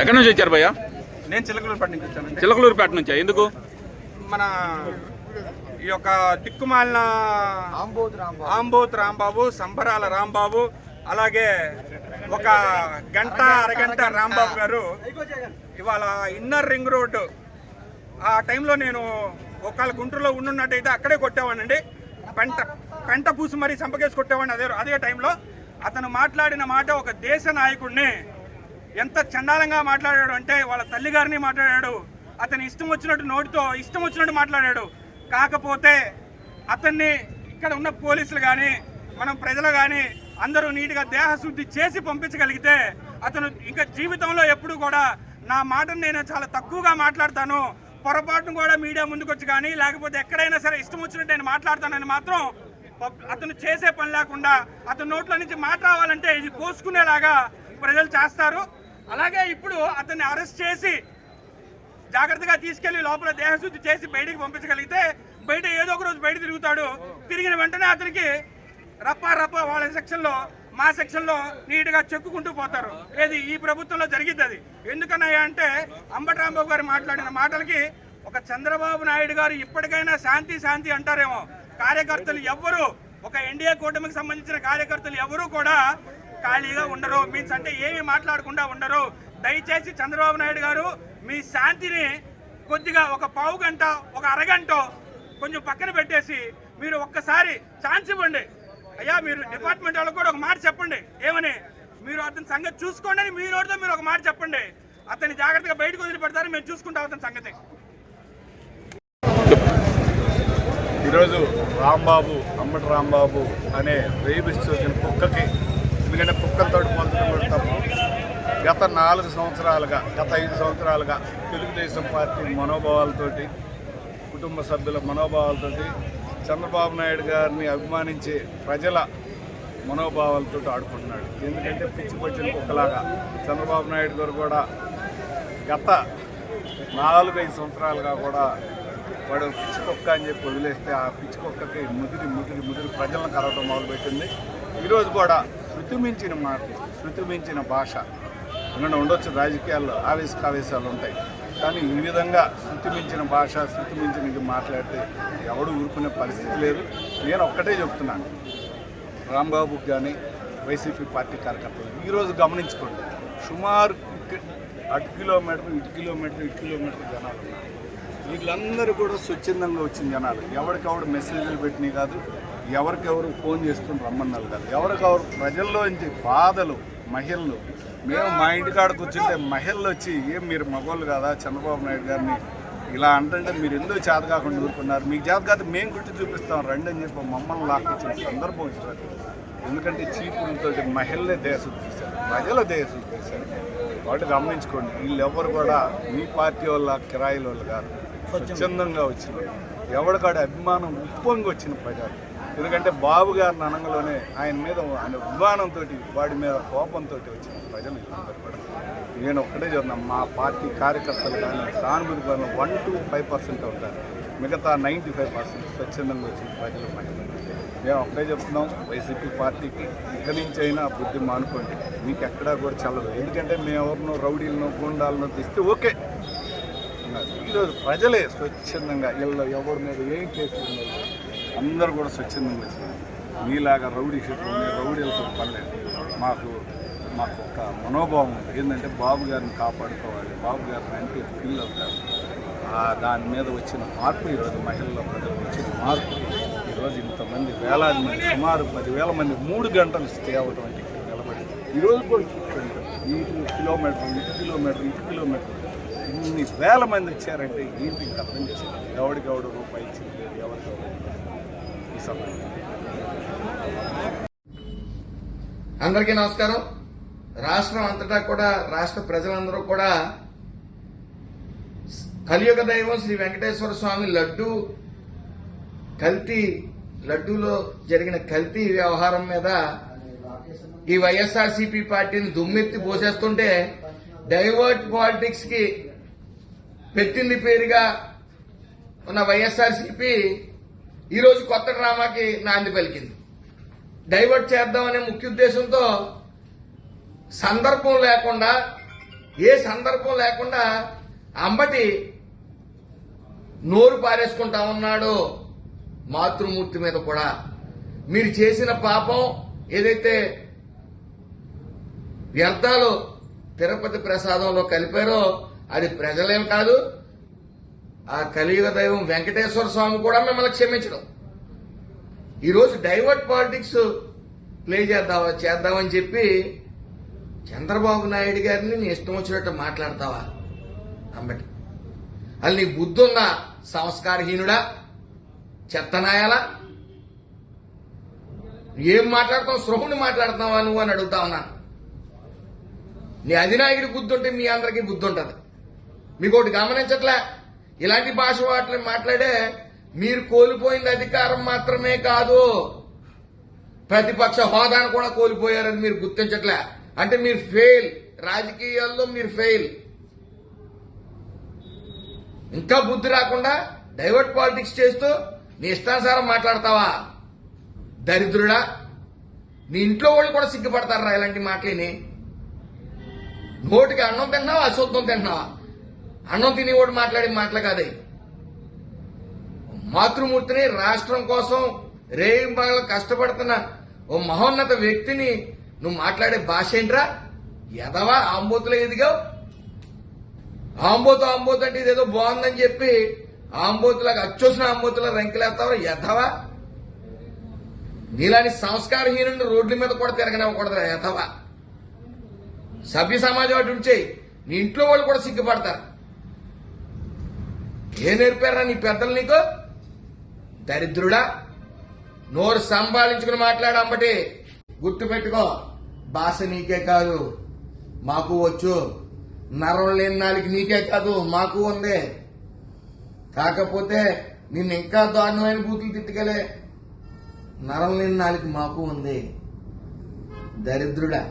ఎక్కడి నుంచి వచ్చారు భయ్యా? నేను చిలకలూరుపేట నుంచి వచ్చాను. చిలకలూరుపేట నుంచా? ఎందుకు? మన ఈ యొక్క దిక్కుమాలిన ఆంబోత్ రాంబాబు, సంబరాల రాంబాబు, అలాగే ఒక గంట అరగంట రాంబాబు గారు ఇవాళ ఇన్నర్ రింగ్ రోడ్డు ఆ టైంలో నేను ఒకవేళ గుంటూరులో ఉండున్నట్టయితే అక్కడే కొట్టేవాడినండి. పెంట పూసి మరీ చంపకేసి కొట్టేవాడిని. అదే టైంలో అతను మాట్లాడిన మాట ఒక దేశ నాయకుడిని ఎంత చండాలంగా మాట్లాడాడు అంటే వాళ్ళ తల్లిగారిని మాట్లాడాడు. అతని ఇష్టం వచ్చినట్టు నోటితో ఇష్టం వచ్చినట్టు మాట్లాడాడు. కాకపోతే అతన్ని ఇక్కడ ఉన్న పోలీసులు కానీ మనం ప్రజలు కానీ అందరూ నీట్గా దేహశుద్ధి చేసి పంపించగలిగితే అతను ఇంకా జీవితంలో ఎప్పుడు కూడా నా మాటను నేను చాలా తక్కువగా మాట్లాడతాను, పొరపాటును కూడా మీడియా ముందుకు వచ్చి కానీ లేకపోతే ఎక్కడైనా సరే ఇష్టం వచ్చినట్టు నేను మాట్లాడతానని మాత్రం అతను చేసే పని లేకుండా అతని నోట్ల నుంచి మాట రావాలంటే ఇది కోసుకునేలాగా ప్రజలు చేస్తారు. అలాగే ఇప్పుడు అతన్ని అరెస్ట్ చేసి జాగ్రత్తగా తీసుకెళ్లి లోపల దేహశుద్ధి చేసి బయటికి పంపించగలిగితే బయట ఏదో ఒక రోజు బయట తిరుగుతాడు. తిరిగిన వెంటనే అతనికి రప్పా వాళ్ళ సెక్షన్లో మా సెక్షన్లో నీట్గా చెక్కుకుంటూ పోతారు. ఏది ఈ ప్రభుత్వంలో జరిగింది. అది ఎందుకన్నాయా అంటే అంబటి రాంబాబు గారు మాట్లాడిన మాటలకి ఒక చంద్రబాబు నాయుడు గారు ఇప్పటికైనా శాంతి అంటారేమో. కార్యకర్తలు ఎవ్వరు ఒక ఎన్డీఏ కూటమికి సంబంధించిన కార్యకర్తలు ఎవరూ కూడా ఖాళీగా ఉండరు. మీన్స్ అంటే ఏమి మాట్లాడకుండా ఉండరు. దయచేసి చంద్రబాబు నాయుడు గారు మీ శాంతిని కొద్దిగా ఒక పావు గంట ఒక అరగంట కొంచెం పక్కన పెట్టేసి మీరు ఒక్కసారి ఛాన్స్ ఇవ్వండి. అయ్యా మీరు డిపార్ట్మెంట్ వాళ్ళకు కూడా ఒక మాట చెప్పండి. ఏమని మీరు అతని సంగతి చూసుకోండి అని మీ నోటితో మీరు ఒక మాట చెప్పండి. అతన్ని జాగ్రత్తగా బయటకు వదిలిపెడతారు, మేము చూసుకుంటాం అతని సంగతి. ఈరోజు రాంబాబు, అంబటి రాంబాబు అనే రేపిస్తూ వచ్చిన కుక్కకి, ఎందుకంటే కుక్కలతో పోల్చడం కూడా తప్పు. గత 4 సంవత్సరాలుగా, గత 5 సంవత్సరాలుగా తెలుగుదేశం పార్టీ మనోభావాలతోటి, కుటుంబ సభ్యుల మనోభావాలతోటి, చంద్రబాబు నాయుడు గారిని అభిమానించే ప్రజల మనోభావాలతో ఆడుకుంటున్నాడు. ఎందుకంటే పిచ్చి పట్టిన కుక్కలాగా చంద్రబాబు నాయుడు గారు కూడా గత 4-5 సంవత్సరాలుగా కూడా వాడు పిచ్చి కుక్క అని చెప్పి వదిలేస్తే ఆ పిచ్చి కుక్కకి ముదిరి ప్రజలను కరవటం మొదలుపెట్టింది. ఈరోజు కూడా శృతిమించిన మాటలు, శృతిమించిన భాష ఏమైనా ఉండొచ్చు, రాజకీయాల్లో ఆవేశాలు ఉంటాయి. కానీ ఈ విధంగా శృతిమించిన భాష, శృతిమించిన ఇది మాట్లాడితే ఎవడు ఊరుకునే పరిస్థితి లేదు. నేను ఒక్కటే చెప్తున్నాను, రాంబాబుకి కానీ వైసీపీ పార్టీ కార్యకర్తలు ఈరోజు గమనించుకోండి, సుమారు అటు కిలోమీటర్ జనాలు ఉన్నారు. వీళ్ళందరూ కూడా స్వచ్ఛందంగా వచ్చిన జనాలు. ఎవరికెవరు మెసేజ్లు పెట్టినవి కాదు, ఎవరికెవరు ఫోన్ చేసుకుని రమ్మన్నారు కాదు. ఎవరికెవరు ప్రజల్లోంచి బాధలు, మహిళలు, మేము మా ఇంటికాడ కూర్చుంటే మహిళలు వచ్చి ఏం మీరు మగవాళ్ళు కాదా చంద్రబాబు నాయుడు గారిని ఇలా అంటే మీరు ఎందుకు చేత కాకుండా ఊరుకున్నారు, మీకు చేత కాదు మేము గుర్తు చూపిస్తాం రండి అని చెప్పి మమ్మల్ని లాక్కొచ్చిన సందర్భం వచ్చినట్టు. ఎందుకంటే చీపులతో మహిళలే దేశం తీశారు, ప్రజల దేశం తీశారు. వాటి గమనించుకోండి, వీళ్ళెవరు కూడా మీ పార్టీ వాళ్ళ కిరాయిల వాళ్ళు కాదు, స్వచ్ఛందంగా వచ్చిన ఎవరికాడ అభిమానం ఉప్పొంగి వచ్చిన ప్రజలు. ఎందుకంటే బాబు గారిని అనగలోనే ఆయన మీద అభిమానంతో, వాడి మీద కోపంతో వచ్చిన ప్రజలు అందరూ కూడా. నేను ఒక్కటే చెప్తున్నాను, మా పార్టీ కార్యకర్తలు కానీ సానుభూతి కానీ 1 to 5% ఉంటారు, మిగతా 95% స్వచ్ఛందంగా వచ్చిన ప్రజలు మహిళలు. మేము ఒక్కటే చెప్తున్నాం, వైసీపీ పార్టీకి ఇక నుంచి అయినా బుద్ధి మానుకోండి, మీకు ఎక్కడా కూడా చల్లదు. ఎందుకంటే మేము ఎవరినో రౌడీలను గుండాలను తీస్తే ఓకే, ఈరోజు ప్రజలే స్వచ్ఛందంగా వీళ్ళు ఎవరి మీద ఏం కేసులు ఉన్నాయి అందరూ కూడా స్వచ్ఛందంగా వచ్చినారు. మీలాగా రౌడీ షీట్లు ఉన్నాయి, రౌడీలతో పర్లేదు. మాకు ఒక మనోభావం ఉంది, ఏంటంటే బాబు గారిని కాపాడుకోవాలి, బాబు గారిని అంటే ఫీల్ అవుతారు. దాని మీద వచ్చిన మార్పు ఈరోజు మహిళల్లో ప్రజలకు వచ్చిన మార్పు. ఈరోజు ఇంతమంది వేలాది మంది, సుమారు 10,000 మంది 3 గంటలు స్టే అవ్వటం అంటే ఇక్కడ నిలబడి ఈరోజు కూడా చూసుకుంటారు. ఇటు కిలోమీటర్ ఇన్ని వేల మంది వచ్చారంటే ఏంటి ఇంకా అర్థం చేశారు. ఎవడికెవడు రూపాయి ఇచ్చింది లేదు, ఎవరికెవడు ఈ సమయం. అందరికీ నమస్కారం. రాష్ట్రం అంతటా కూడా రాష్ట్ర ప్రజలందరూ కూడా కలియుగ దైవం శ్రీ వెంకటేశ్వర స్వామి లడ్డూలో జరిగిన కల్తీ వ్యవహారం మీద ఈ వైఎస్ఆర్సీపీ పార్టీని దుమ్మెత్తి పోసేస్తుంటే డైవర్ట్ పాలిటిక్స్ కి పెట్టింది పేరుగా ఉన్న వైఎస్ఆర్సీపీ ఈరోజు కొత్త డ్రామాకి నాంది పలికింది. డైవర్ట్ చేద్దామనే ముఖ్య ఉద్దేశంతో సందర్భం లేకుండా ఏ సందర్భం లేకుండా అంబటి నోరు పారేసుకుంటా ఉన్నాడు మాతృమూర్తి మీద కూడా. మీరు చేసిన పాపం ఏదైతే వ్యర్థాలు తిరుపతి ప్రసాదంలో కలిపారో అది ప్రజలేం కాదు, ఆ కలియుగ దైవం వెంకటేశ్వర స్వామి కూడా మిమ్మల్ని క్షమించడం. ఈరోజు డైవర్ట్ పాలిటిక్స్ ప్లే చేద్దామని చెప్పి చంద్రబాబు నాయుడు గారిని నీ ఇష్టం వచ్చినట్టు మాట్లాడతావా అంబటి? అది నీ బుద్ధున్న సంస్కారహీనుడా, చెత్తనాయాలా? ఏం మాట్లాడతావు? స్పృహుని మాట్లాడుతున్నావా నువ్వు అని అడుగుతా ఉన్నాను. నీ అధినాయకుడి బుద్ధి ఉంటే మీ అందరికీ బుద్ధి ఉంటుంది. మీకు ఒకటి గమనించట్లే, ఇలాంటి భాష వాటిని మాట్లాడే మీరు కోల్పోయింది అధికారం మాత్రమే కాదు, ప్రతిపక్ష హోదాను కూడా కోల్పోయారని మీరు గుర్తించట్లే. అంటే మీరు ఫెయిల్, రాజకీయాల్లో మీరు ఫెయిల్. ఇంకా బుద్ధి రాకుండా డైవర్ట్ పాలిటిక్స్ చేస్తూ నీ ఇష్టానుసారం మాట్లాడతావా దరిద్రుడా? నీ ఇంట్లో వాళ్ళు కూడా సిగ్గుపడతారా ఇలాంటి మాటలేని? నోటికి అన్నం తింటున్నావా, అశుద్ధం తింటున్నావా? అన్నం తినేవాడు మాట్లాడే మాటలు కాదే. మాతృమూర్తిని రాష్ట్రం కోసం రేయింబగలు కష్టపడుతున్న ఓ మహోన్నత వ్యక్తిని నువ్వు మాట్లాడే భాష ఏంట్రా? ఎదవా ఆంబోతులో ఎదిగావు. ఆంబోతు అంటే ఇదేదో బాగుందని చెప్పి ఆంబోతులాగా అచ్చోసిన ఆంబోతులా రంకిలేస్తావు. ఎదవా నీలాంటి సంస్కారహీనుని రోడ్ల మీద కూడా తిరగనివ్వకూడదురా ఎదవా. సభ్య సమాజం అటు ఉంచేయి, నీ ఇంట్లో వాళ్ళు కూడా సిగ్గుపడతారు. ఏ నేర్పారా నీ పెద్దలు నీకు? దరిద్రుడా, నోరు సంభాళించుకుని మాట్లాడు అంబటి. గుర్తుపెట్టుకో, భాష నీకే కాదు మాకు వచ్చు, నరం లేని నాలుగు నీకే కాదు మాకు ఉంది. కాకపోతే నిన్ను ఇంకా దారుణమైన బూతులు తిట్టుకెళ్ళే నరం లేని నాలుగు మాకు ఉంది. దరిద్రుడా,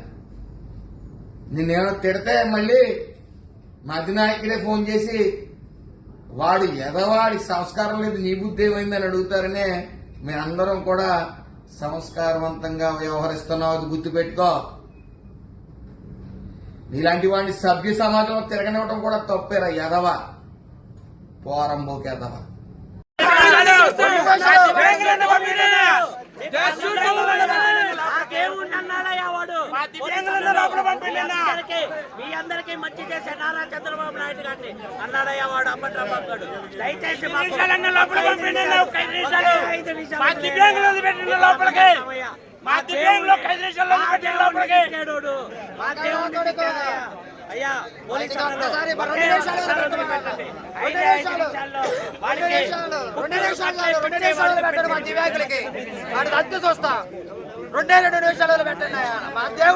నిన్నేమో తిడితే మళ్ళీ మా అధినాయకుడే ఫోన్ చేసి వాడు ఎదవాడి సంస్కారం లేదు నీ బుద్ధి ఏమైందని అడుగుతారనే మీ అందరం కూడా సంస్కారవంతంగా వ్యవహరిస్తున్నావు. అది గుర్తుపెట్టుకో. నీలాంటి వాడిని సభ్య సమాజంలో తిరగనివ్వడం కూడా తప్పేరా ఎదవా, పోరంబోకి ఎదవా. మీ అందరికీ మంచి చేసే నారా చంద్రబాబు నాయుడు గారిని అన్నాడయ్యా వాడు అంబటి రాంబాబు గారు. దయచేసి అయ్యా పోలీసు చూస్తా 2 నిమిషాలు పెట్టండి.